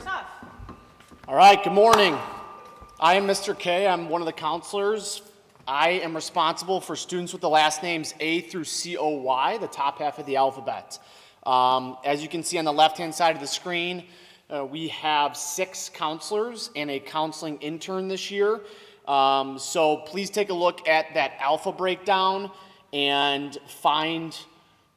Huff. All right, good morning. I am Mr. K. I'm one of the counselors. I am responsible for students with the last names A through C-O-Y, the top half of the alphabet. As you can see on the left-hand side of the screen, we have 6 counselors and a counseling intern this year. So please take a look at that alpha breakdown and find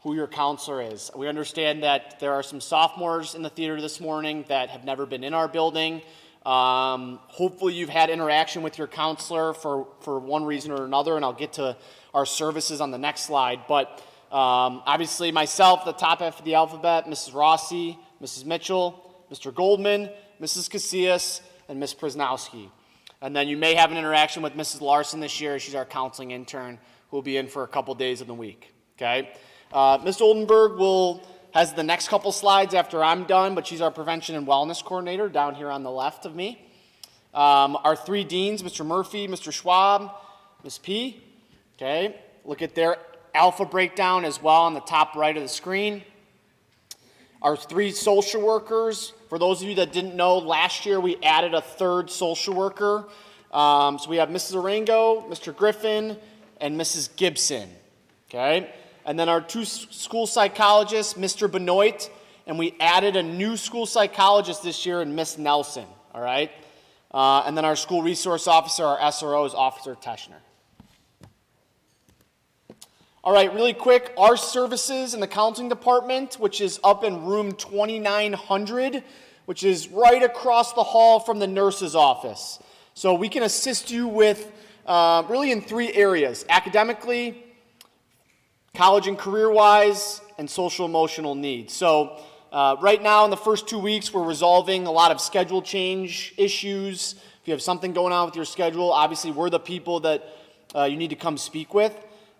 who your counselor is. We understand that there are some sophomores in the theater this morning that have never been in our building. Hopefully you've had interaction with your counselor for one reason or another, and I'll get to our services on the next slide. But obviously myself, the top half of the alphabet, Mrs. Rossi, Mrs. Mitchell, Mr. Goldman, Mrs. Casillas, and Ms. Prisnowski. And then you may have an interaction with Mrs. Larson this year. She's our counseling intern who will be in for a couple days of the week, okay? Ms. Oldenburg has the next couple slides after I'm done, but she's our prevention and wellness coordinator down here on the left of me. Our 3 deans, Mr. Murphy, Mr. Schwab, Ms. P, okay? Look at their alpha breakdown as well on the top right of the screen. Our 3 social workers, for those of you that didn't know, last year we added a 3rd social worker. So we have Mrs. Arango, Mr. Griffin, and Mrs. Gibson, okay? And then our 2 school psychologists, Mr. Benoit, and we added a new school psychologist this year in Miss Nelson, all right? And then our school resource officer, our SRO, is Officer Teschner. All right, really quick, our services in the counseling department, which is up in room 2900, which is right across the hall from the nurse's office. So we can assist you with really in 3 areas: academically, college and career-wise, and social-emotional needs. So right now in the first 2 weeks, we're resolving a lot of schedule change issues. If you have something going on with your schedule, obviously we're the people that you need to come speak with.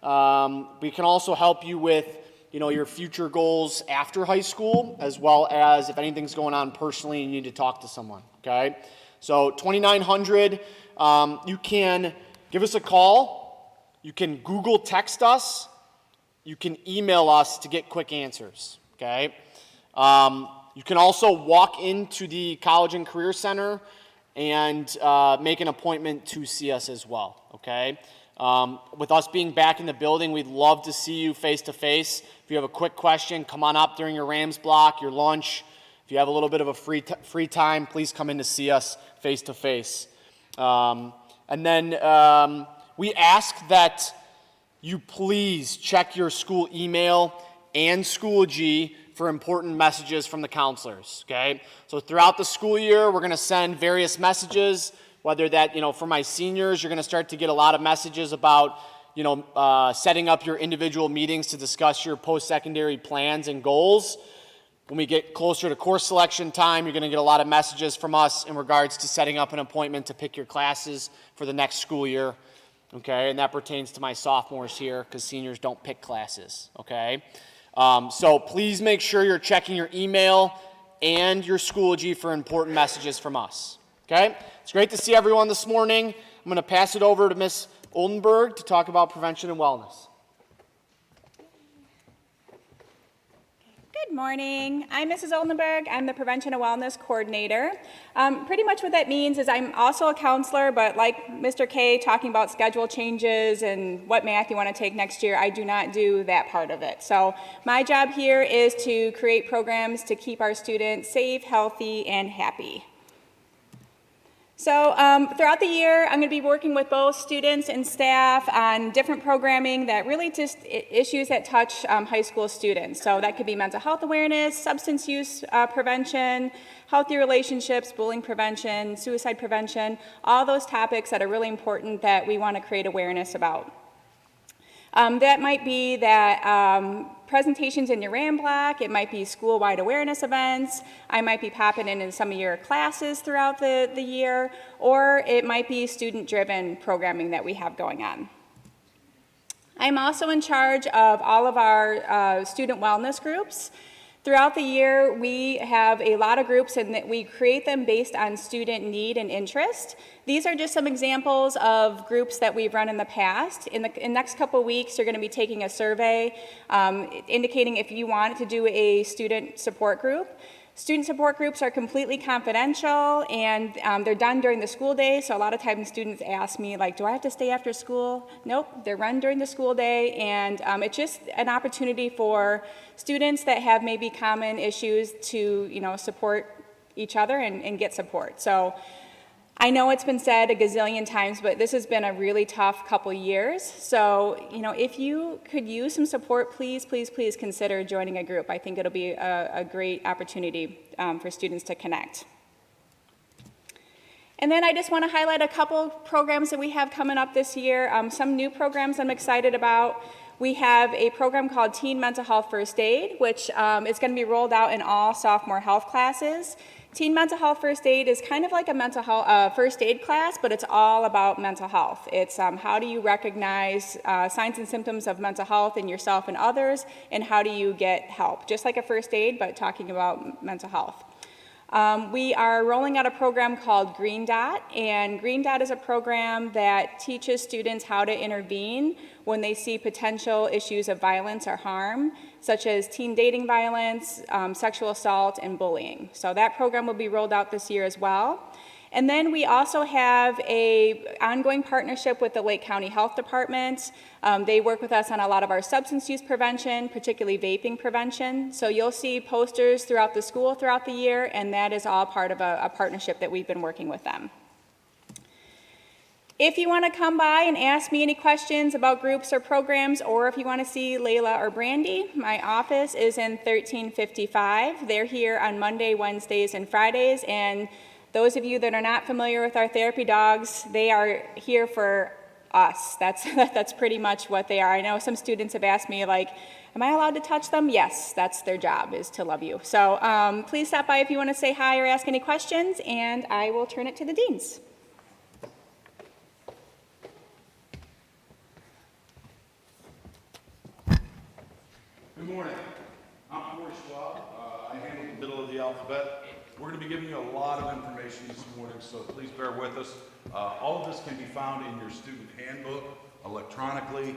We can also help you with your future goals after high school, as well as if anything's going on personally and you need to talk to someone, okay? So 2900, you can give us a call, you can Google text us, you can email us to get quick answers, okay? You can also walk into the College and Career Center and make an appointment to see us as well, okay? With us being back in the building, we'd love to see you face to face. If you have a quick question, come on up during your Rams block, your lunch. If you have a little bit of a free time, please come in to see us face to face. And then we ask that you please check your school email and Schoology for important messages from the counselors, okay? So throughout the school year, we're going to send various messages, whether that, for my seniors, you're going to start to get a lot of messages about, setting up your individual meetings to discuss your post-secondary plans and goals. When we get closer to course selection time, you're going to get a lot of messages from us in regards to setting up an appointment to pick your classes for the next school year. Okay, and that pertains to my sophomores here because seniors don't pick classes, okay? So please make sure you're checking your email and your Schoology for important messages from us, okay? It's great to see everyone this morning. I'm going to pass it over to Ms. Oldenburg to talk about prevention and wellness. Good morning. I'm Mrs. Oldenburg. I'm the Prevention and Wellness Coordinator. Pretty much what that means is I'm also a counselor, but like Mr. K talking about schedule changes and what math you want to take next year, I do not do that part of it. So my job here is to create programs to keep our students safe, healthy, and happy. So throughout the year, I'm going to be working with both students and staff on different programming that really just issues that touch high school students. So that could be mental health awareness, substance use prevention, healthy relationships, bullying prevention, suicide prevention, all those topics that are really important that we want to create awareness about. That might be that presentations in your RAM block, it might be school-wide awareness events, I might be popping in some of your classes throughout the year, or it might be student-driven programming that we have going on. I'm also in charge of all of our student wellness groups. Throughout the year, we have a lot of groups and we create them based on student need and interest. These are just some examples of groups that we've run in the past. In the next couple of weeks, you're going to be taking a survey indicating if you want to do a student support group. Student support groups are completely confidential, and they're done during the school day, so a lot of times students ask me, like, do I have to stay after school? Nope, they're run during the school day, and it's just an opportunity for students that have maybe common issues to, support each other and get support. So I know it's been said a gazillion times, but this has been a really tough couple years. So, if you could use some support, please, please, please consider joining a group. I think it'll be a great opportunity for students to connect. And then I just want to highlight a couple programs that we have coming up this year. Some new programs I'm excited about. We have a program called Teen Mental Health First Aid, which is going to be rolled out in all sophomore health classes. Teen Mental Health First Aid is kind of like a mental health first aid class, but it's all about mental health. It's how do you recognize signs and symptoms of mental health in yourself and others, and how do you get help? Just like a first aid, but talking about mental health. We are rolling out a program called Green Dot, and Green Dot is a program that teaches students how to intervene when they see potential issues of violence or harm, such as teen dating violence, sexual assault, and bullying. So that program will be rolled out this year as well. And then we also have an ongoing partnership with the Lake County Health Department. They work with us on a lot of our substance use prevention, particularly vaping prevention. So you'll see posters throughout the school throughout the year, and that is all part of a partnership that we've been working with them. If you want to come by and ask me any questions about groups or programs, or if you want to see Layla or Brandy, my office is in 1355. They're here on Monday, Wednesdays, and Fridays, and those of you that are not familiar with our therapy dogs, they are here for us. That's pretty much what they are. I know some students have asked me, like, am I allowed to touch them? Yes, that's their job, is to love you. So please stop by if you want to say hi or ask any questions, and I will turn it to the deans. Good morning. I'm Corey Schwab. I handle the middle of the alphabet. We're going to be giving you a lot of information this morning, so please bear with us. All of this can be found in your student handbook electronically.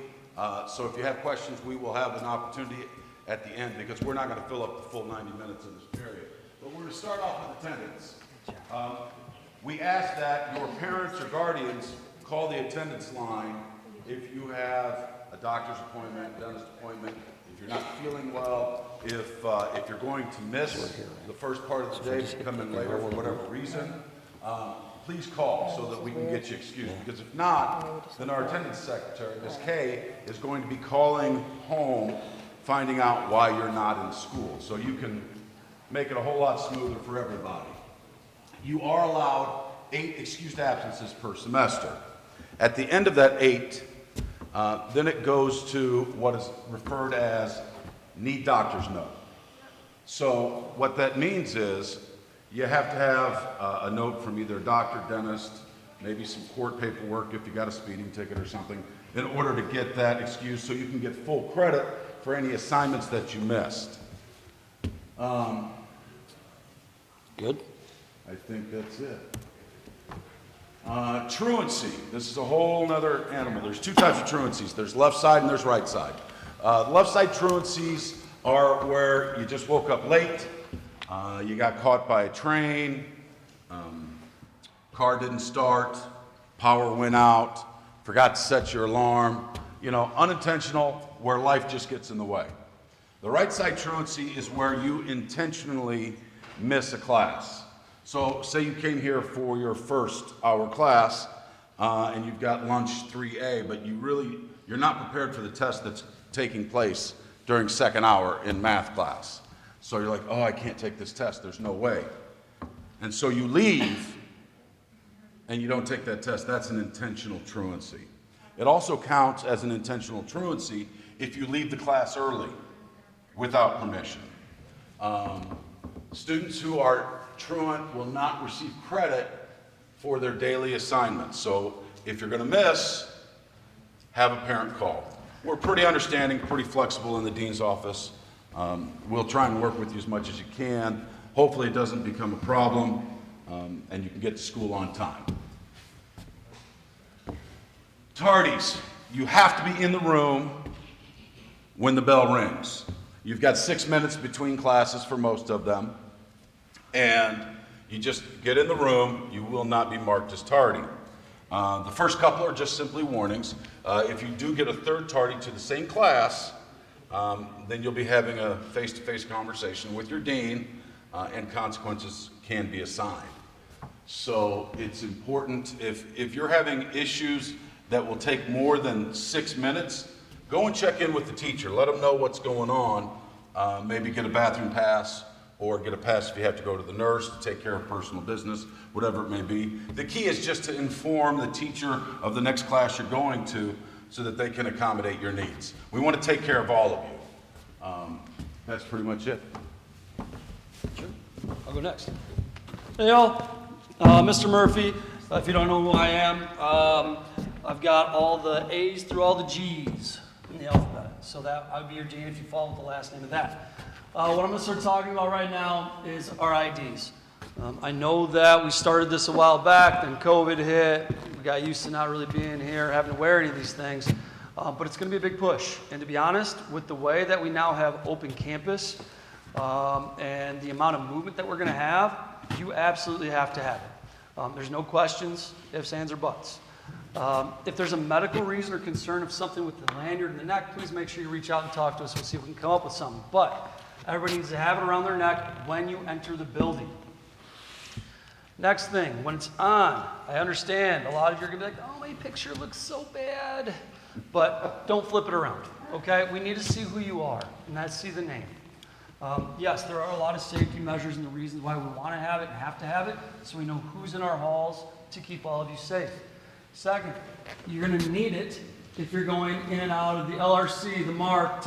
So if you have questions, we will have an opportunity at the end, because we're not going to fill up the full 90 minutes in this period. But we're going to start off with attendance. We ask that your parents or guardians call the attendance line if you have a doctor's appointment, dentist appointment, if you're not feeling well, if you're going to miss the first part of the day, if you come in later for whatever reason, please call so that we can get you excused. Because if not, then our attendance secretary, Ms. Kay, is going to be calling home, finding out why you're not in school. So you can make it a whole lot smoother for everybody. You are allowed 8 excused absences per semester. At the end of that 8, then it goes to what is referred as need doctor's note. So what that means is you have to have a note from either a doctor, dentist, maybe some court paperwork if you got a speeding ticket or something, in order to get that excuse so you can get full credit for any assignments that you missed. Good. I think that's it. Truancy. This is a whole nother animal. There's 2 types of truancies. There's left side and there's right side. Left side truancies are where you just woke up late, you got caught by a train, car didn't start, power went out, forgot to set your alarm, unintentional, where life just gets in the way. The right side truancy is where you intentionally miss a class. So say you came here for your first hour class and you've got lunch 3A, but you're not prepared for the test that's taking place during second hour in math class. So you're like, oh, I can't take this test, there's no way. And so you leave and you don't take that test. That's an intentional truancy. It also counts as an intentional truancy if you leave the class early without permission. Students who are truant will not receive credit for their daily assignments. So if you're going to miss, have a parent call. We're pretty understanding, pretty flexible in the dean's office. We'll try and work with you as much as you can. Hopefully it doesn't become a problem, and you can get to school on time. Tardies. You have to be in the room when the bell rings. You've got 6 minutes between classes for most of them. and you just get in the room. You will not be marked as tardy. The first couple are just simply warnings. If you do get a third tardy to the same class, then you'll be having a face-to-face conversation with your dean, and consequences can be assigned. So it's important, if you're having issues that will take more than 6 minutes, go and check in with the teacher. Let them know what's going on. Maybe get a bathroom pass, or get a pass if you have to go to the nurse to take care of personal business, whatever it may be. The key is just to inform the teacher of the next class you're going to so that they can accommodate your needs. We want to take care of all of you. That's pretty much it. Sure. I'll go next. Hey y'all, Mr. Murphy. If you don't know who I am, I've got all the A's through all the G's in the alphabet. So that I would be your dean if you follow the last name of that. What I'm going to start talking about right now is our IDs. I know that we started this a while back, then COVID hit. We got used to not really being here, having to wear any of these things. But it's going to be a big push. And to be honest, with the way that we now have open campus and the amount of movement that we're going to have, you absolutely have to have it. There's no questions, ifs, ands, or buts. If there's a medical reason or concern of something with the lanyard in the neck, please make sure you reach out and talk to us. We'll see if we can come up with something. But everybody needs to have it around their neck when you enter the building. Next thing, when it's on, I understand a lot of you are going to be like, oh, my picture looks so bad. But don't flip it around, okay? We need to see who you are, and that's see the name. Yes, there are a lot of safety measures and the reasons why we want to have it and have to have it, so we know who's in our halls to keep all of you safe. Second, you're going to need it if you're going in and out of the LRC, the MARC,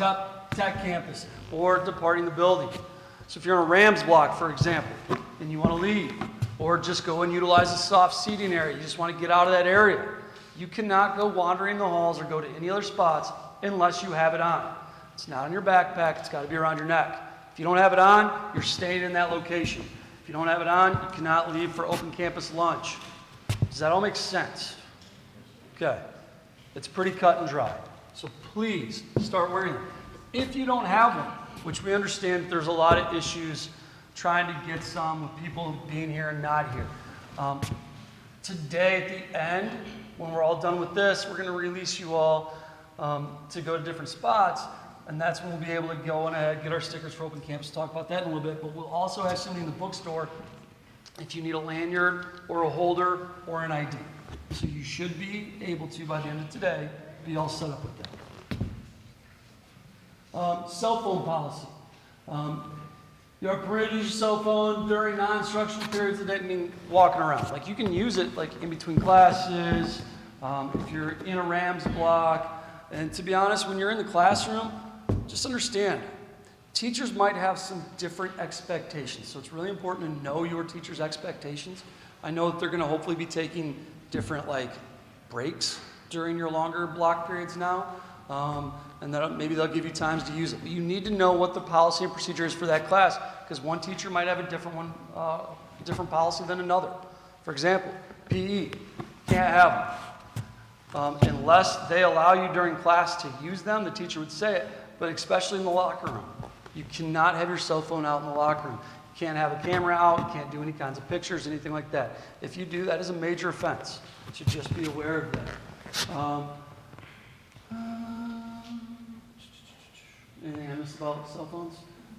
Tech Campus, or departing the building. So if you're in a Rams block, for example, and you want to leave, or just go and utilize a soft seating area, you just want to get out of that area, you cannot go wandering the halls or go to any other spots unless you have it on. It's not on your backpack, it's got to be around your neck. If you don't have it on, you're staying in that location. If you don't have it on, you cannot leave for open campus lunch. Does that all make sense? Okay. It's pretty cut and dry. So please start wearing them. If you don't have one, which we understand there's a lot of issues trying to get some with people being here and not here. Today at the end, when we're all done with this, we're going to release you all to go to different spots, and that's when we'll be able to go and get our stickers for open campus. Talk about that in a little bit, but we'll also have something in the bookstore if you need a lanyard or a holder or an ID. So you should be able to, by the end of today, be all set up with that. Cell phone policy. You're permitted to use your cell phone during non-instructional periods of the day, I mean walking around. Like you can use it like in between classes, if you're in a Rams block. And to be honest, when you're in the classroom, just understand, teachers might have some different expectations. So it's really important to know your teacher's expectations. I know that they're going to hopefully be taking different breaks during your longer block periods now. And that maybe they'll give you times to use it. But you need to know what the policy and procedure is for that class, because one teacher might have a different policy than another. For example, PE, can't have them. Unless they allow you during class to use them, the teacher would say it, but especially in the locker room. You cannot have your cell phone out in the locker room. You can't have a camera out, you can't do any kinds of pictures, anything like that. If you do, that is a major offense. So just be aware of that. Anything I missed about cell phones?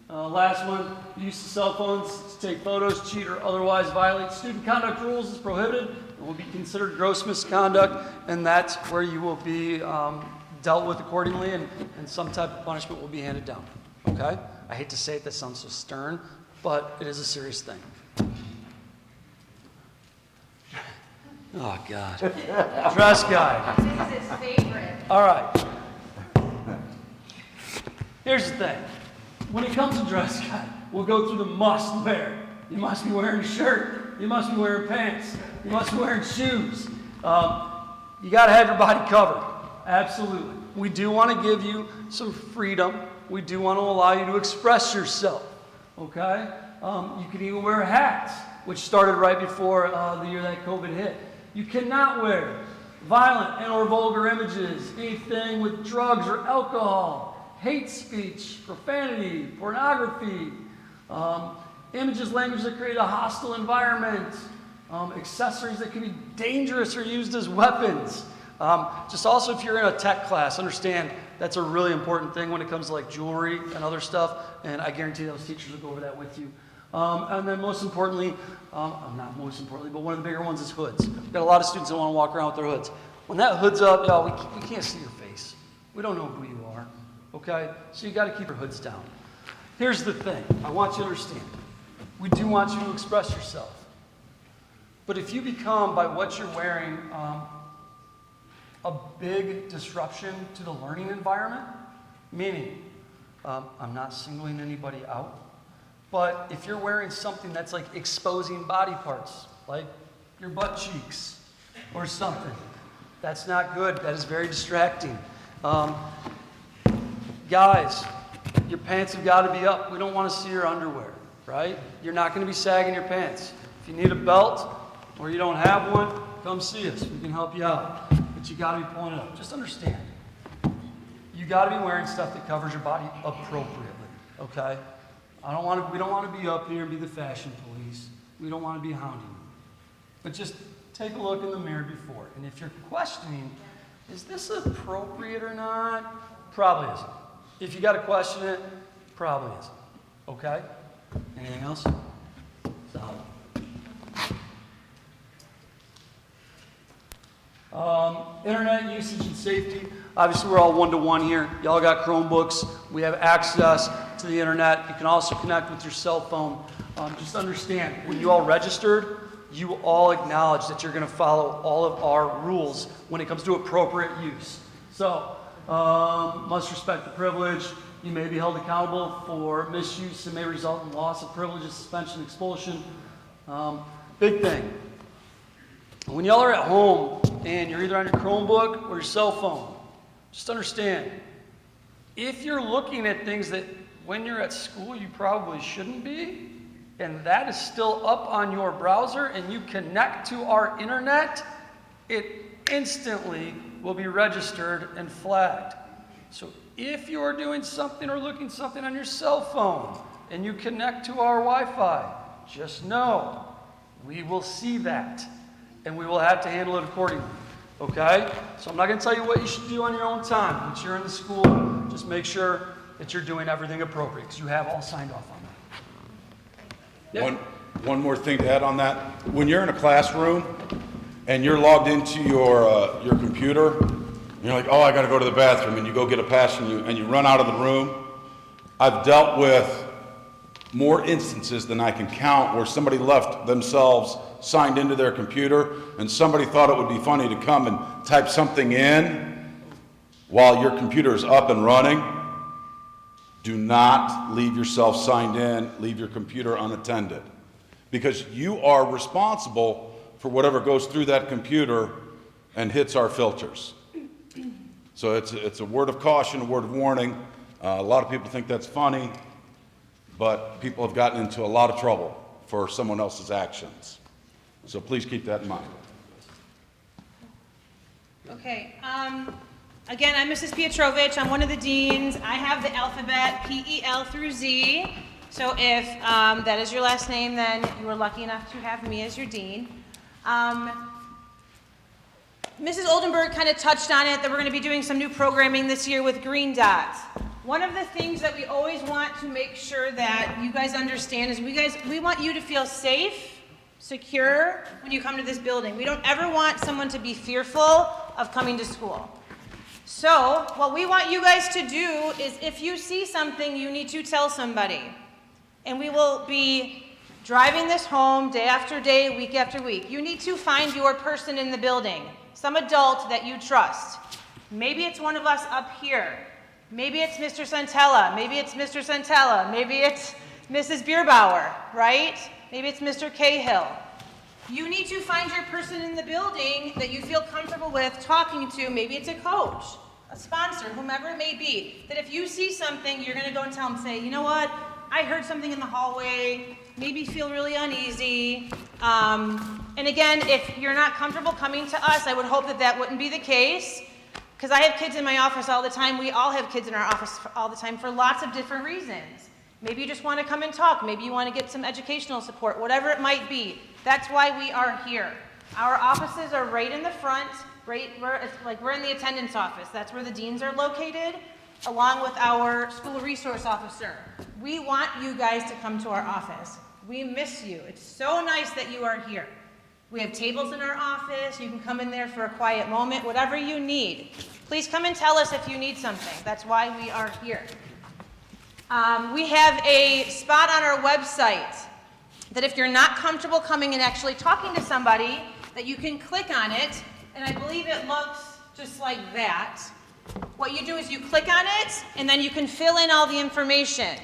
Last one, use of cell phones to take photos, cheat, or otherwise violate student conduct rules is prohibited and will be considered gross misconduct, and that's where you will be dealt with accordingly, and some type of punishment will be handed down. Okay? I hate to say it, that sounds so stern, but it is a serious thing. Oh, God. Dress guide. This is his favorite. All right. Here's the thing. When it comes to dress code, we'll go through the must wear. You must be wearing a shirt. You must be wearing pants. You must be wearing shoes. You got to have your body covered. Absolutely. We do want to give you some freedom. We do want to allow you to express yourself. Okay? You can even wear hats, which started right before the year that COVID hit. You cannot wear violent and or vulgar images, anything with drugs or alcohol, hate speech, profanity, pornography, images, language that create a hostile environment, accessories that can be dangerous or used as weapons. Just also if you're in a tech class, understand that's a really important thing when it comes to like jewelry and other stuff, and I guarantee those teachers will go over that with you. And then most importantly, not most importantly, but one of the bigger ones is hoods. We've got a lot of students that want to walk around with their hoods. When that hood's up, y'all, we can't see your face. We don't know who you are, okay? So you got to keep your hoods down. Here's the thing. I want you to understand. We do want you to express yourself. But if you become, by what you're wearing, a big disruption to the learning environment, meaning, I'm not singling anybody out, but if you're wearing something that's like exposing body parts, like your butt cheeks or something, that's not good. That is very distracting. Guys, your pants have got to be up. We don't want to see your underwear, right? You're not going to be sagging your pants. If you need a belt or you don't have one, come see us. We can help you out. But you got to be pulling it up. Just understand. You got to be wearing stuff that covers your body appropriately, okay? We don't want to be up here and be the fashion police. We don't want to be hounding you. But just take a look in the mirror before. And if you're questioning, is this appropriate or not? Probably isn't. If you got to question it, probably isn't. Okay? Anything else? Solid. Internet usage and safety. Obviously, we're all one-to-one here. Y'all got Chromebooks. We have access to the internet. You can also connect with your cell phone. Just understand, when you all registered, you all acknowledge that you're going to follow all of our rules when it comes to appropriate use. So, must respect the privilege. You may be held accountable for misuse that may result in loss of privileges, suspension, expulsion. Big thing. When y'all are at home and you're either on your Chromebook or your cell phone, just understand, if you're looking at things that when you're at school you probably shouldn't be, and that is still up on your browser and you connect to our internet, it instantly will be registered and flagged. So if you are doing something or looking something on your cell phone and you connect to our Wi-Fi, just know we will see that and we will have to handle it accordingly. Okay? So I'm not going to tell you what you should do on your own time. Once you're in the school, just make sure that you're doing everything appropriate because you have all signed off on that. Yeah. One more thing to add on that. When you're in a classroom and you're logged into your computer, and you're like, oh, I got to go to the bathroom, and you go get a pass and you run out of the room. I've dealt with more instances than I can count where somebody left themselves signed into their computer and somebody thought it would be funny to come and type something in while your computer is up and running. Do not leave yourself signed in, leave your computer unattended, because you are responsible for whatever goes through that computer and hits our filters. So it's a word of caution, a word of warning. A lot of people think that's funny, but people have gotten into a lot of trouble for someone else's actions. So please keep that in mind. Okay, again, I'm Mrs. Pietrovich. I'm one of the deans. I have the alphabet P-E-L through Z. So if that is your last name, then you were lucky enough to have me as your dean. Mrs. Oldenburg kind of touched on it, that we're going to be doing some new programming this year with Green Dots. One of the things that we always want to make sure that you guys understand is we want you to feel safe, secure when you come to this building. We don't ever want someone to be fearful of coming to school. So what we want you guys to do is, if you see something, you need to tell somebody. And we will be driving this home day after day, week after week. You need to find your person in the building, some adult that you trust. Maybe it's one of us up here. Maybe it's Mr. Santella. Maybe it's Mr. Santella. Maybe it's Mrs. Bierbauer, right? Maybe it's Mr. Cahill. You need to find your person in the building that you feel comfortable with talking to. Maybe it's a coach, a sponsor, whomever it may be, that if you see something, you're going to go and tell them, say, you know what, I heard something in the hallway, maybe feel really uneasy. And again, if you're not comfortable coming to us, I would hope that that wouldn't be the case, because I have kids in my office all the time. We all have kids in our office all the time for lots of different reasons. Maybe you just want to come and talk. Maybe you want to get some educational support, whatever it might be. That's why we are here. Our offices are right in the front, we're in the attendance office. That's where the deans are located, along with our school resource officer. We want you guys to come to our office. We miss you. It's so nice that you are here. We have tables in our office. You can come in there for a quiet moment, whatever you need. Please come and tell us if you need something. That's why we are here. We have a spot on our website that if you're not comfortable coming and actually talking to somebody, that you can click on it, and I believe it looks just like that. What you do is you click on it, and then you can fill in all the information.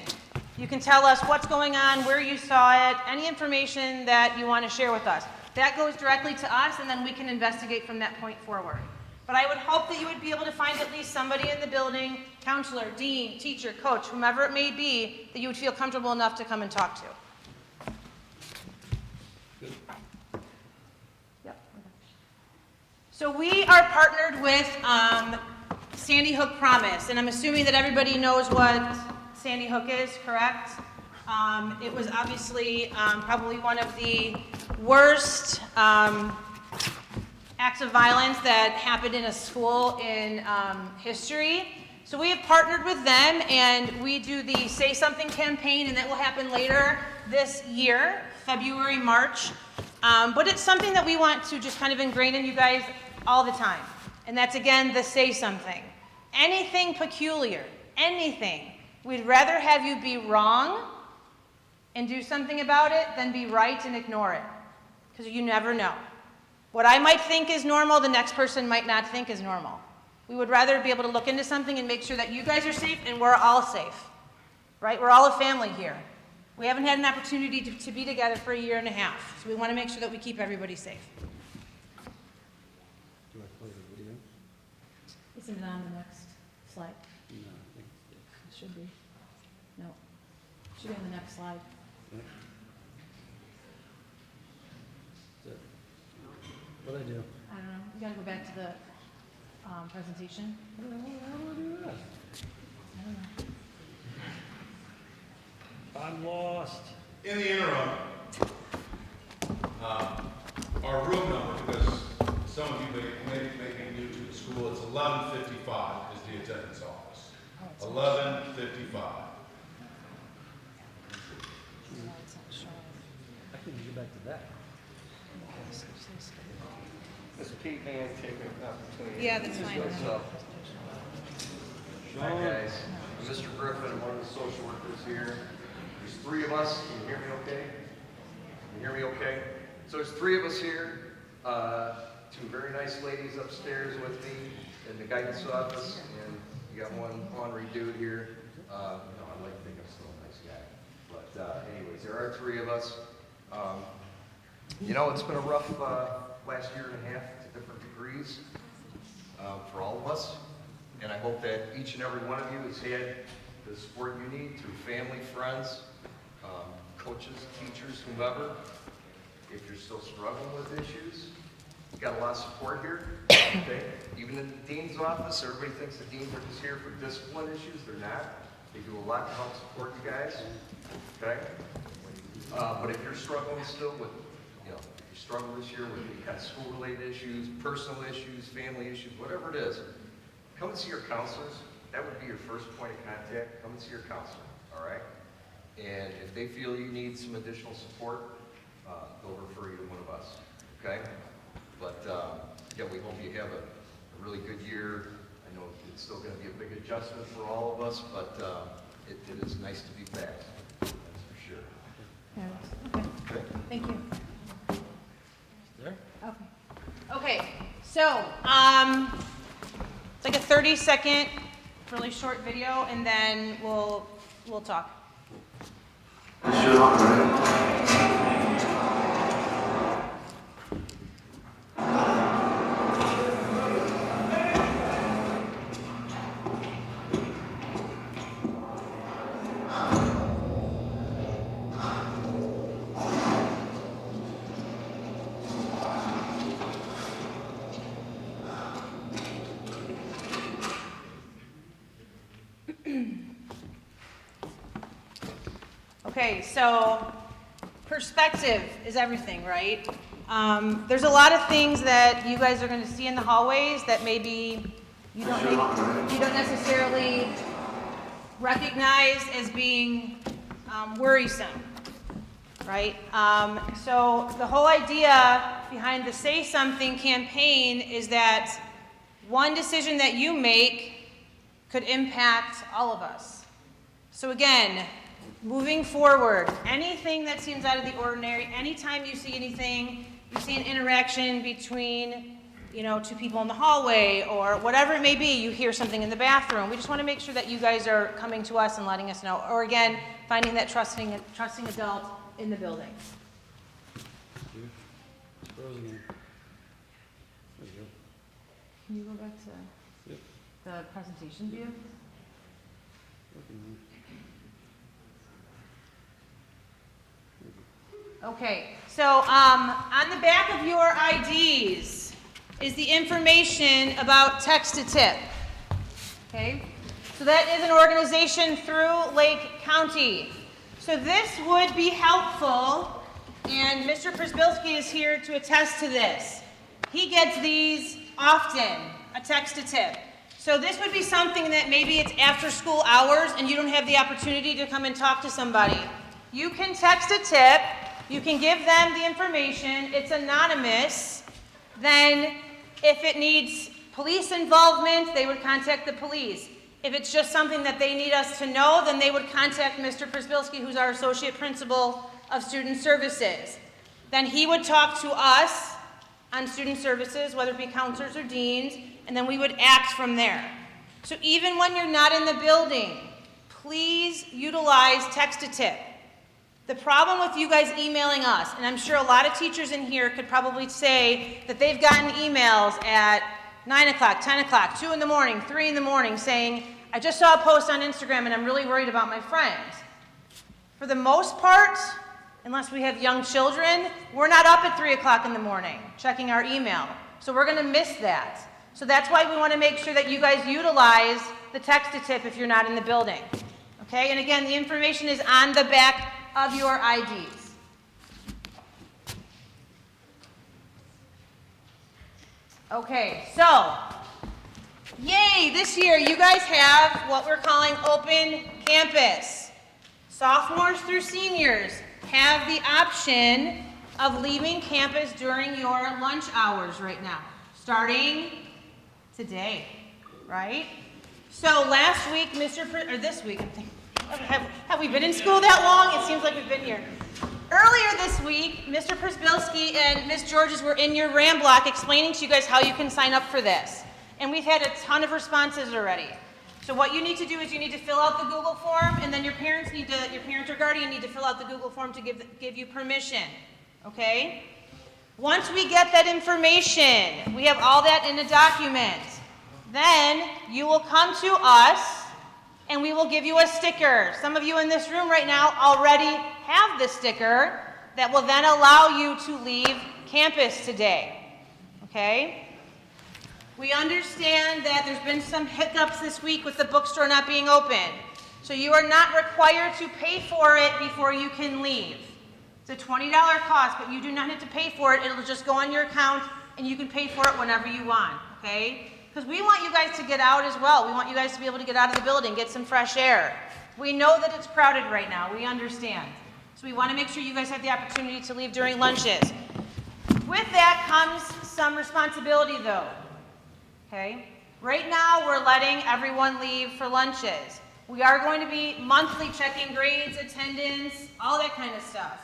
You can tell us what's going on, where you saw it, any information that you want to share with us. That goes directly to us, and then we can investigate from that point forward. But I would hope that you would be able to find at least somebody in the building, counselor, dean, teacher, coach, whomever it may be, that you would feel comfortable enough to come and talk to. Yep. So we are partnered with Sandy Hook Promise, and I'm assuming that everybody knows what Sandy Hook is, correct? It was obviously probably one of the worst acts of violence that happened in a school in history. So we have partnered with them, and we do the Say Something campaign, and that will happen later this year, February, March. But it's something that we want to just kind of ingrain in you guys all the time. And that's, again, the Say Something. Anything peculiar, anything. We'd rather have you be wrong and do something about it than be right and ignore it. Because you never know. What I might think is normal, the next person might not think is normal. We would rather be able to look into something and make sure that you guys are safe and we're all safe, right? We're all a family here. We haven't had an opportunity to be together for a year and a half, so we want to make sure that we keep everybody safe. Do I play the video? Isn't it on the next slide? No, I think It should be. No. It should be on the next slide. What'd I do? I don't know. You got to go back to the presentation. How do I do that? I don't know. I'm lost. In the interim, our room number, because some of you may be new to the school, it's 1155 is the attendance office. 1155. I can get back to that. This Pete man taking an opportunity. Yeah, that's fine. Hi guys, I'm Mr. Griffin, I'm one of the social workers here. There's three of us, can you hear me okay? Can you hear me okay? So there's three of us here, two very nice ladies upstairs with me in the guidance office, and you got one ornery dude here. No, I like to think I'm still a nice guy. But anyways, there are three of us. You know, it's been a rough last year and a half to different degrees for all of us. And I hope that each and every one of you has had the support you need through family, friends, coaches, teachers, whomever. If you're still struggling with issues, you've got a lot of support here. Okay? Even in the dean's office, everybody thinks the deans are just here for discipline issues. They're not. They do a lot to help support you guys. Okay? But if you're struggling still with, if you struggle this year with any kind of school-related issues, personal issues, family issues, whatever it is, come and see your counselors. That would be your first point of contact. Come and see your counselor, all right? And if they feel you need some additional support, they'll refer you to one of us, okay? But, yeah, we hope you have a really good year. I know it's still going to be a big adjustment for all of us, but it is nice to be back, that's for sure. Okay. Thank you. There? Okay. Okay, so, it's like a 30-second, really short video, and then we'll talk. Okay, so perspective is everything, right? There's a lot of things that you guys are going to see in the hallways that maybe you don't necessarily recognize as being worrisome, right? So the whole idea behind the Say Something campaign is that one decision that you make could impact all of us. So again, moving forward, anything that seems out of the ordinary, anytime you see anything, you see an interaction between, two people in the hallway or whatever it may be, you hear something in the bathroom, we just want to make sure that you guys are coming to us and letting us know. Or again, finding that trusting adult in the building. It's frozen again. There you go. Can you go back to the presentation view? Okay, so on the back of your IDs is the information about Text to Tip. Okay, so that is an organization through Lake County. So this would be helpful, and Mr. Przybylski is here to attest to this. He gets these often, a Text to Tip. So this would be something that maybe it's after school hours and you don't have the opportunity to come and talk to somebody. You can text a tip. You can give them the information. It's anonymous. Then if it needs police involvement, they would contact the police. If it's just something that they need us to know, then they would contact Mr. Przybylski, who's our Associate Principal of Student Services. Then he would talk to us on Student Services, whether it be counselors or deans, and then we would act from there. So even when you're not in the building, please utilize Text to Tip. The problem with you guys emailing us, and I'm sure a lot of teachers in here could probably say that they've gotten emails at 9 o'clock, 10 o'clock, 2 in the morning, 3 in the morning saying, I just saw a post on Instagram and I'm really worried about my friends. For the most part, unless we have young children, we're not up at 3 o'clock in the morning checking our email. So we're going to miss that. So that's why we want to make sure that you guys utilize the Text to Tip if you're not in the building. Okay, and again, the information is on the back of your IDs. Okay, so, yay, this year you guys have what we're calling open campus. Sophomores through seniors have the option of leaving campus during your lunch hours right now, starting today, right? So last week, this week, I'm thinking, have we been in school that long? It seems like we've been here. Earlier this week, Mr. Przybylski and Ms. Georges were in your RAM block explaining to you guys how you can sign up for this. And we've had a ton of responses already. So what you need to do is you need to fill out the Google form, and then your parent or guardian need to fill out the Google form to give you permission, okay? Once we get that information, we have all that in a document, then you will come to us and we will give you a sticker. Some of you in this room right now already have the sticker that will then allow you to leave campus today, okay? We understand that there's been some hiccups this week with the bookstore not being open. So you are not required to pay for it before you can leave. It's a $20 cost, but you do not have to pay for it. It'll just go on your account and you can pay for it whenever you want, okay? Because we want you guys to get out as well. We want you guys to be able to get out of the building, get some fresh air. We know that it's crowded right now. We understand. So we want to make sure you guys have the opportunity to leave during lunches. With that comes some responsibility though, okay? Right now we're letting everyone leave for lunches. We are going to be monthly checking grades, attendance, all that kind of stuff.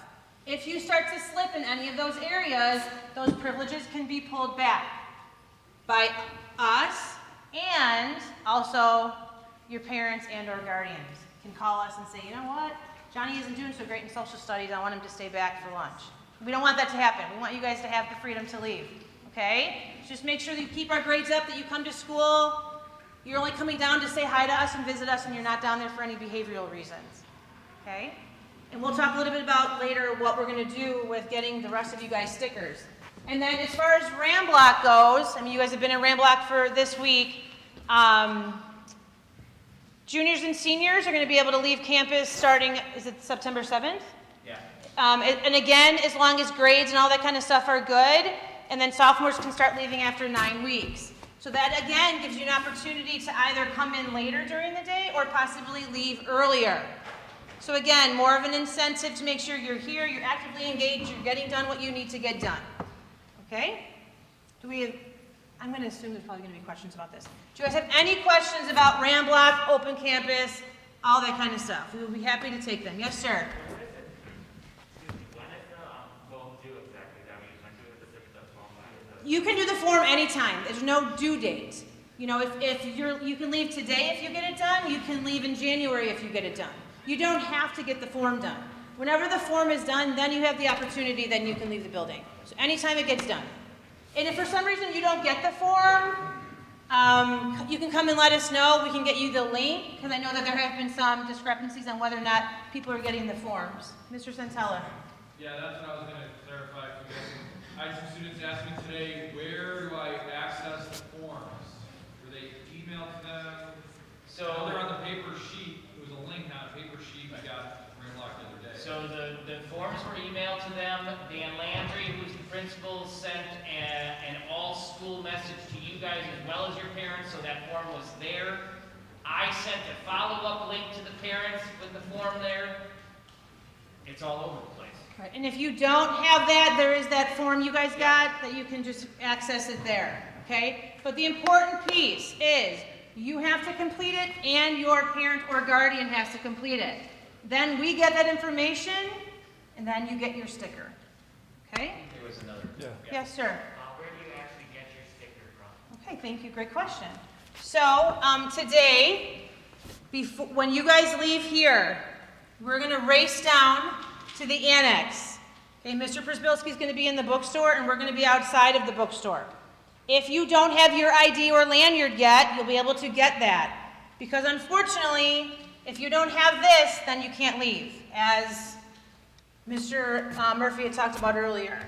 If you start to slip in any of those areas, those privileges can be pulled back by us, and also your parents and or guardians can call us and say, you know what, Johnny isn't doing so great in social studies, I want him to stay back for lunch. We don't want that to happen. We want you guys to have the freedom to leave, okay? Just make sure that you keep our grades up, that you come to school. You're only coming down to say hi to us and visit us, and you're not down there for any behavioral reasons, okay? And we'll talk a little bit about later what we're going to do with getting the rest of you guys stickers. And then as far as RAM block goes, I mean, you guys have been in RAM block for this week. Juniors and seniors are going to be able to leave campus starting, is it September 7th? Yeah. And again, as long as grades and all that kind of stuff are good, and then sophomores can start leaving after 9 weeks. So that again gives you an opportunity to either come in later during the day or possibly leave earlier. So again, more of an incentive to make sure you're here, you're actively engaged, you're getting done what you need to get done. Okay? I'm going to assume there's probably going to be questions about this. Do you guys have any questions about RAM Block, open campus, all that kind of stuff? We will be happy to take them. Yes, sir. You can do the form anytime. There's no due date. You know, if you can leave today if you get it done. You can leave in January if you get it done. You don't have to get the form done. Whenever the form is done, then you have the opportunity, then you can leave the building. So anytime it gets done. And if for some reason you don't get the form, you can come and let us know. We can get you the link, because I know that there have been some discrepancies on whether or not people are getting the forms. Mr. Santella. Yeah, that's what I was going to clarify for you guys. I had some students ask me today, where do I access the forms? Were they emailed to them? So they're on the paper sheet. It was a link on a paper sheet we got from Block the other day. So the forms were emailed to them. Dan Landry, who's the principal, sent an all-school message to you guys as well as your parents, so that form was there. I sent a follow-up link to the parents with the form there. It's all over the place. Right. And if you don't have that, there is that form you guys got that you can just access it there, okay? But the important piece is you have to complete it and your parent or guardian has to complete it. Then we get that information and then you get your sticker, okay? There was another. Yeah. Yes, sir. Where do you actually get your sticker from? Okay, thank you. Great question. So today, when you guys leave here, we're going to race down to the annex. Okay, Mr. Przbilski is going to be in the bookstore, and we're going to be outside of the bookstore. If you don't have your ID or lanyard yet, you'll be able to get that. Because unfortunately, if you don't have this, then you can't leave, as Mr. Murphy had talked about earlier.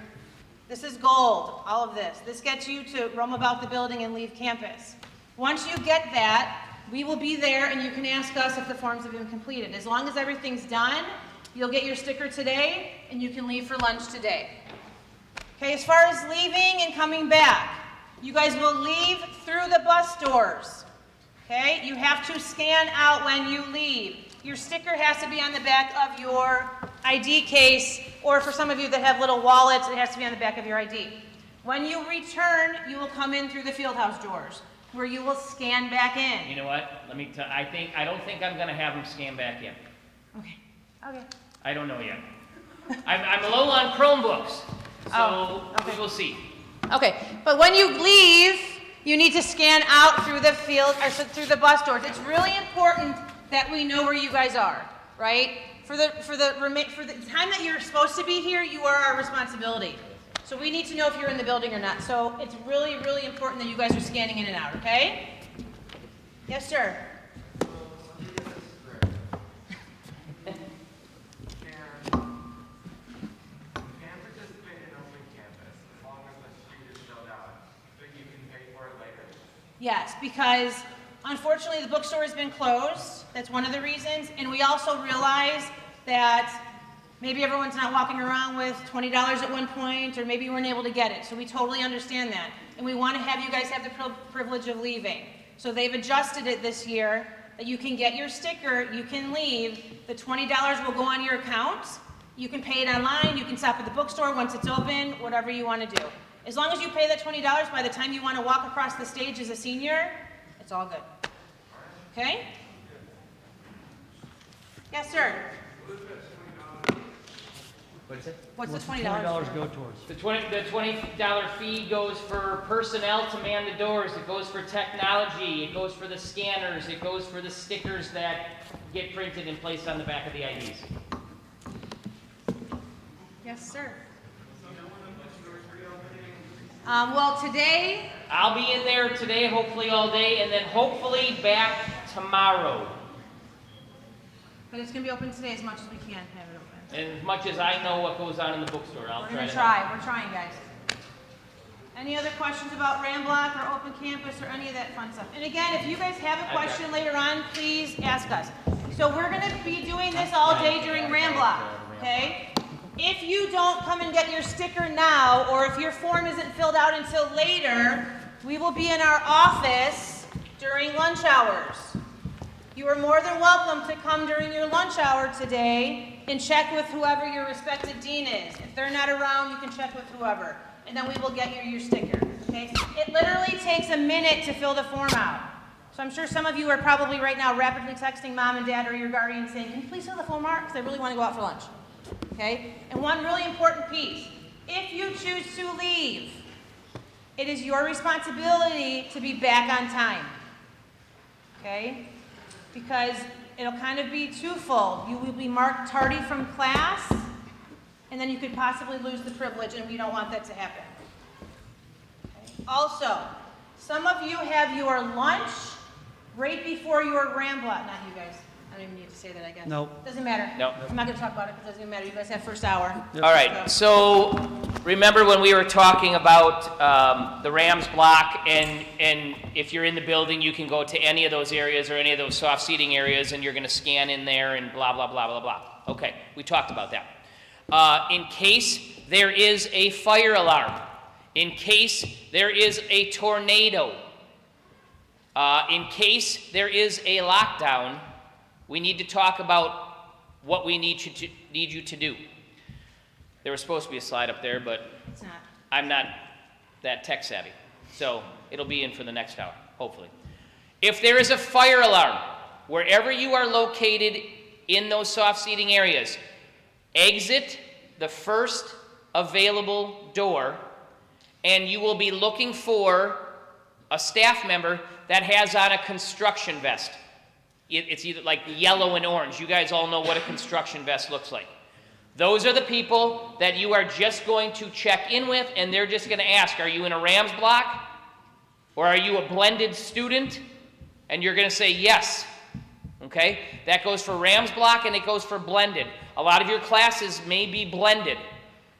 This is gold, all of this. This gets you to roam about the building and leave campus. Once you get that, we will be there, and you can ask us if the forms have been completed. As long as everything's done, you'll get your sticker today, and you can leave for lunch today. Okay, as far as leaving and coming back, you guys will leave through the bus doors. Okay, you have to scan out when you leave. Your sticker has to be on the back of your ID case, or for some of you that have little wallets, it has to be on the back of your ID. When you return, you will come in through the fieldhouse doors, where you will scan back in. You know what? Let me tell. I don't think I'm going to have them scan back in. Okay. Okay. I don't know yet. I'm low on Chromebooks, so Oh, okay. we will see. Okay, but when you leave, you need to scan out through the field or through the bus doors. It's really important that we know where you guys are, right? For the time that you're supposed to be here, you are our responsibility. So we need to know if you're in the building or not. So it's really, really important that you guys are scanning in and out, okay? Yes, sir. Yes, because unfortunately the bookstore has been closed. That's one of the reasons. And we also realize that maybe everyone's not walking around with $20 at one point, or maybe you weren't able to get it. So we totally understand that. And we want to have you guys have the privilege of leaving. So they've adjusted it this year that you can get your sticker, you can leave. The $20 will go on your account. You can pay it online. You can stop at the bookstore once it's open, whatever you want to do. As long as you pay that $20 by the time you want to walk across the stage as a senior, it's all good. Okay? Yes, sir. What's it? What's the $20? $20 go towards? The $20 fee goes for personnel to man the doors. It goes for technology. It goes for the scanners. It goes for the stickers that get printed and placed on the back of the IDs. Yes, sir. Well, today, I'll be in there today, hopefully all day, and then hopefully back tomorrow. but it's going to be open today as much as we can have it open. And as much as I know what goes on in the bookstore, I'll We're try going to to try. We're trying, guys. Any other questions about Ram Block or Open Campus or any of that fun stuff? And again, if you guys have a question later on, please ask us. So we're gonna be doing this all day during Ram Block, okay? If you don't come and get your sticker now, or if your form isn't filled out until later, we will be in our office during lunch hours. You are more than welcome to come during your lunch hour today and check with whoever your respective dean is. If they're not around, you can check with whoever, and then we will get you your sticker, okay? It literally takes a minute to fill the form out. So I'm sure some of you are probably right now rapidly texting mom and dad or your guardian saying, can you please fill the form out? Because I really want to go out for lunch, okay? And one really important piece, if you choose to leave, it is your responsibility to be back on time, okay? Because it'll kind of be twofold. You will be marked tardy from class, and then you could possibly lose the privilege, and we don't want that to happen. Okay. Also, some of you have your lunch right before your Ram Block. Not you guys. I don't even need to say that, I guess. No. Doesn't matter. No. I'm not going to talk about it because it doesn't even matter. You guys have first hour. All right, so remember when we were talking about the Rams block, and if you're in the building, you can go to any of those areas or any of those soft seating areas, and you're going to scan in there and blah, blah, blah, blah, blah. Okay, we talked about that. In case there is a fire alarm, in case there is a tornado, in case there is a lockdown, we need to talk about what we need you to do. There was supposed to be a slide up there, but It's not. I'm not that tech savvy. So it'll be in for the next hour, hopefully. If there is a fire alarm, wherever you are located in those soft seating areas, exit the first available door, and you will be looking for a staff member that has on a construction vest. It's either like yellow and orange. You guys all know what a construction vest looks like. Those are the people that you are just going to check in with, and they're just going to ask, are you in a Rams block? Or are you a blended student? And you're going to say yes. Okay? That goes for Rams block, and it goes for blended. A lot of your classes may be blended.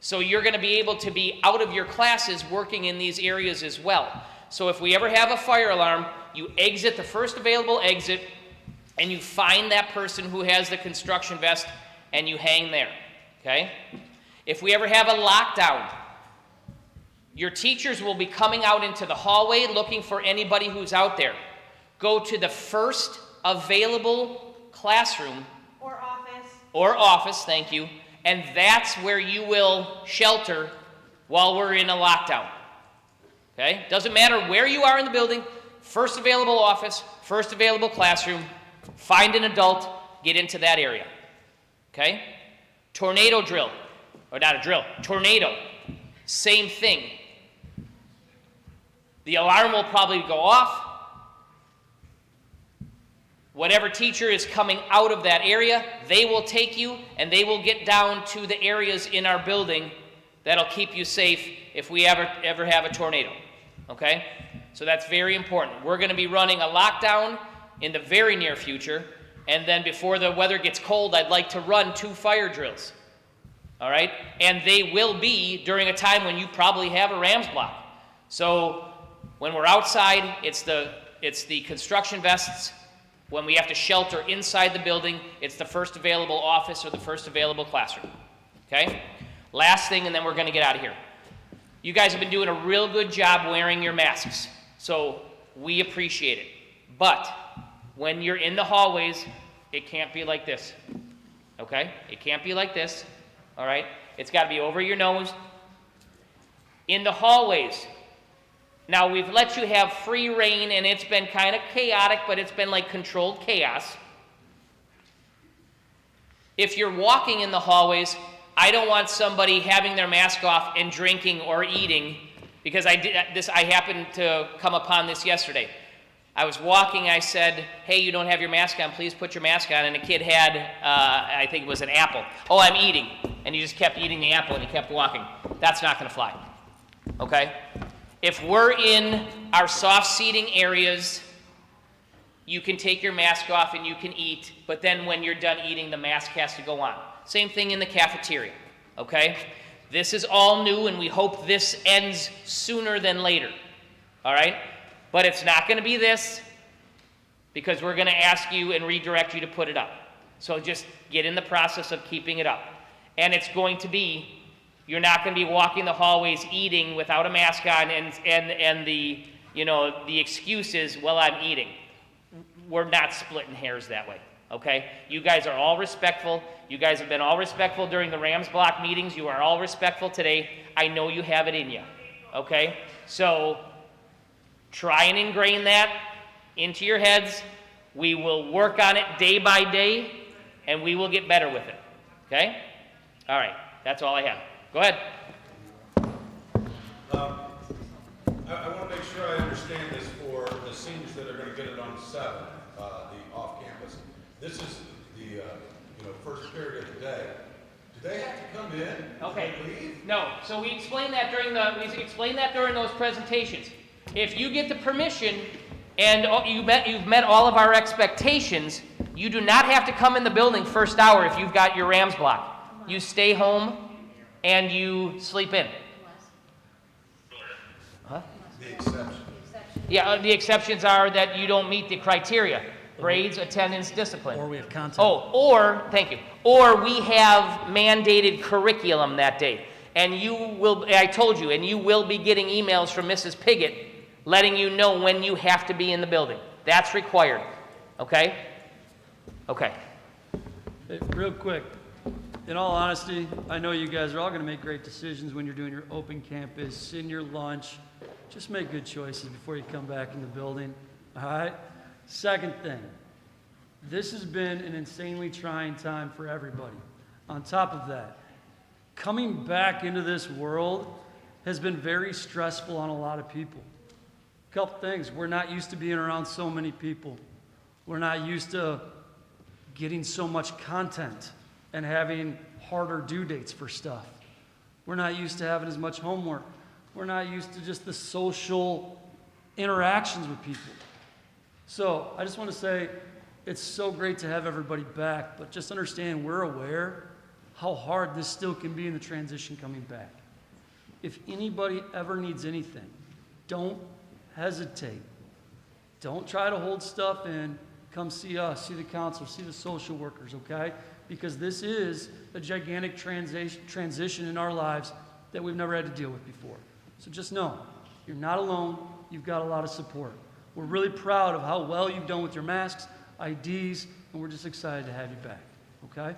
So you're going to be able to be out of your classes working in these areas as well. So if we ever have a fire alarm, you exit the first available exit, and you find that person who has the construction vest, and you hang there, okay? If we ever have a lockdown, your teachers will be coming out into the hallway looking for anybody who's out there. Go to the first available classroom. Or office, thank you. And that's where you will shelter while we're in a lockdown, okay? Doesn't matter where you are in the building, first available office, first available classroom, find an adult, get into that area, okay? Tornado drill, or not a drill, tornado, same thing. The alarm will probably go off. Whatever teacher is coming out of that area, they will take you, and they will get down to the areas in our building that'll keep you safe if we ever have a tornado, okay? So that's very important. We're going to be running a lockdown in the very near future, and then before the weather gets cold, I'd like to run 2 fire drills, all right? And they will be during a time when you probably have a Rams block. So when we're outside, it's the construction vests. When we have to shelter inside the building, it's the first available office or the first available classroom, okay? Last thing, and then we're going to get out of here. You guys have been doing a real good job wearing your masks, so we appreciate it. But when you're in the hallways, it can't be like this, okay? It can't be like this, all right? It's got to be over your nose. In the hallways, now we've let you have free reign, and it's been kind of chaotic, but it's been like controlled chaos. If you're walking in the hallways, I don't want somebody having their mask off and drinking or eating, because I happened to come upon this yesterday. I was walking, I said, hey, you don't have your mask on, please put your mask on, and a kid had, I think it was an apple. Oh, I'm eating. And he just kept eating the apple, and he kept walking. That's not going to fly, okay? If we're in our soft seating areas, you can take your mask off and you can eat, but then when you're done eating, the mask has to go on. Same thing in the cafeteria, okay? This is all new, and we hope this ends sooner than later, all right? But it's not going to be this, because we're going to ask you and redirect you to put it up. So just get in the process of keeping it up. And it's going to be, you're not going to be walking the hallways eating without a mask on and the, you know, the excuse is, well, I'm eating. We're not splitting hairs that way, okay? You guys are all respectful. You guys have been all respectful during the Rams block meetings. You are all respectful today. I know you have it in you, okay? So try and ingrain that into your heads. We will work on it day by day, and we will get better with it, okay? All right, that's all I have. Go ahead. I want to make sure I understand this for the seniors that are going to get it on 7, the off-campus. This is the first period of the day. Do they have to come in? Okay. And leave? No. So we explained that during those presentations. If you get the permission and you've met all of our expectations, you do not have to come in the building first hour if you've got your Rams block. You stay home and you sleep in. Huh? The exception. Yeah, the exceptions are that you don't meet the criteria. Grades, attendance, discipline. Or we have content. Thank you. Or we have mandated curriculum that day. And I told you, and you will be getting emails from Mrs. Piggott letting you know when you have to be in the building. That's required. Okay? Okay. Hey, real quick, in all honesty, I know you guys are all going to make great decisions when you're doing your open campus, in your lunch. Just make good choices before you come back in the building. All right? Second thing, this has been an insanely trying time for everybody. On top of that, coming back into this world has been very stressful on a lot of people. A couple things. We're not used to being around so many people. We're not used to getting so much content and having harder due dates for stuff. We're not used to having as much homework. We're not used to just the social interactions with people. So I just want to say it's so great to have everybody back, but just understand we're aware how hard this still can be in the transition coming back. If anybody ever needs anything, don't hesitate. Don't try to hold stuff in. Come see us, see the counselor, see the social workers, okay? Because this is a gigantic transition in our lives that we've never had to deal with before. So just know, you're not alone. You've got a lot of support. We're really proud of how well you've done with your masks, IDs, and we're just excited to have you back, okay?